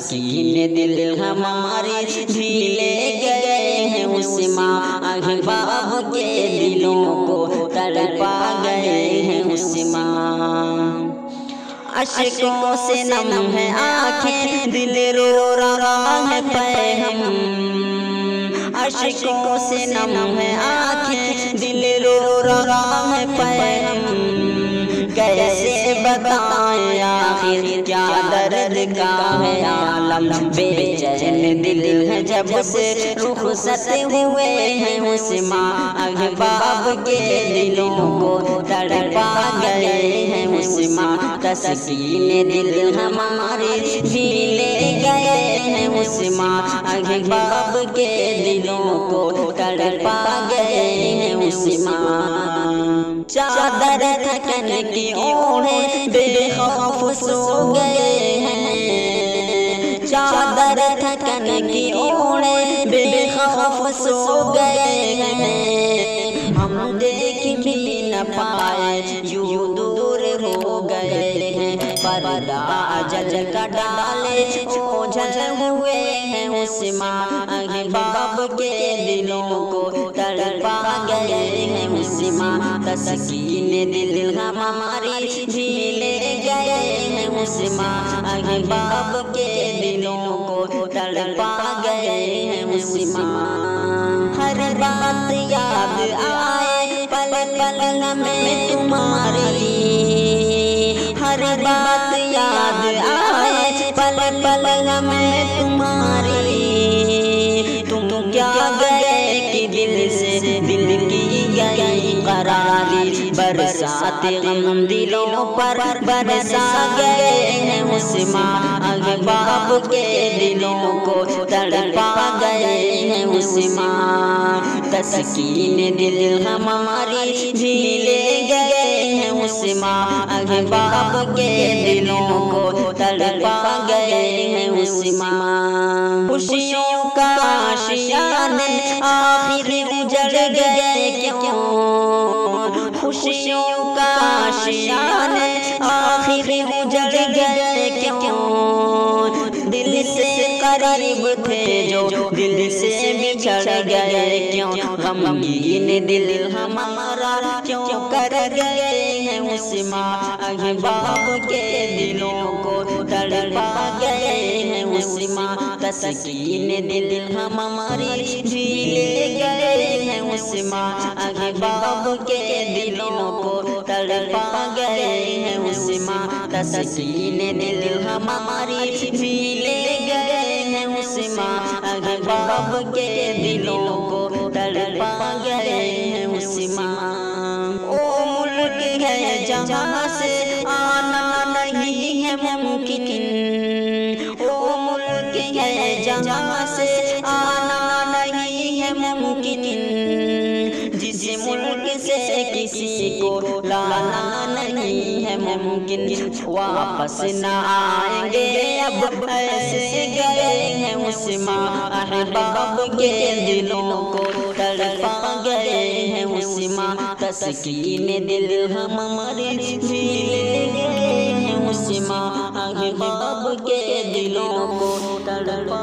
تسکین دل ہمارے بھی لے گئے ہیں عثمان، احباب کے دلوں کو تڑپا گئے ہیں عثمان۔ اشکوں سے نم ہے آنکھیں، دل رو رہا ہے پے ہم، اشکوں سے نم ہے آنکھیں، دل رو رہا ہے پے ہم، کیسے بتائیں آخر کیا درد کا ہے عالم، بے چین دل ہے جب سے رخصت ہوئے ہیں عثمان، احباب کے دلوں کو تڑپا گئے ہیں عثمان، تسکین دل ہمارے بھی لے گئے ہیں عثمان، احباب کے دلوں کو تڑپا گئے ہیں عثمان۔ چادر تھکن کی اوڑھے بے خوف سو گئے ہیں، چادر تھکن کی اوڑھے بے خوف سو گئے ہیں، ہم دیکھ بھی نہ پائے یوں دور ہو گئے ہیں، پردہ اجل کا ڈالے اوجھل ہوئے ہیں عثمان، احباب کے دلوں کو تڑپا گئے ہیں عثمان، تسکین دل ہماری بھی لے گئے ہیں عثمان، احباب کے دلوں کو تڑپا گئے ہیں عثمان۔ ہر بات یاد آئے پل پل ہمیں تمہاری، ہر بات یاد آئے پل پل ہمیں تمہاری، تم کیا گئے کہ دل سے دل کی گئی قراری، برسات غم دلوں پر برسا گئے ہیں عثمان، احباب کے دلوں کو تڑپا گئے ہیں عثمان، تسکین دل ہماری بھی لے گئے ہیں عثمان، احباب کے دلوں کو تڑپا گئے ہیں عثمان۔ خوشیوں کا آشیانے آخر اجڑ گئے کیوں، خوشیوں کا آشیانے آخر اجڑ گئے کیوں، دل سے قریب تھے جو دل سے بچھڑ گئے کیوں، غمگین دل ہمارا کیوں کر گئے ہیں عثمان، احباب کے دلوں کو تڑپا گئے ہیں عثمان، تسکین دل ہماری بھی لے گئے ہیں عثمان، احباب کے دلوں کو تڑپا گئے ہیں عثمان، تسکین دل ہماری بھی لے گئے ہیں عثمان، احباب کے دلوں کو تڑپا گئے ہیں عثمان۔ او ملک ہے جہاں سے آنا نہیں ہے ممکن، او ملک ہے جہاں سے آنا نہیں ہے ممکن، جس ملک سے کسی کو لانا نہیں ہے ممکن، واپس نہ آئیں گے اب ایسے گئے ہیں عثمان، احباب کے دلوں کو تڑپا گئے ہیں عثمان، تسکین دل ہمارے بھی لے گئے ہیں عثمان، احباب کے دلوں کو تڑپا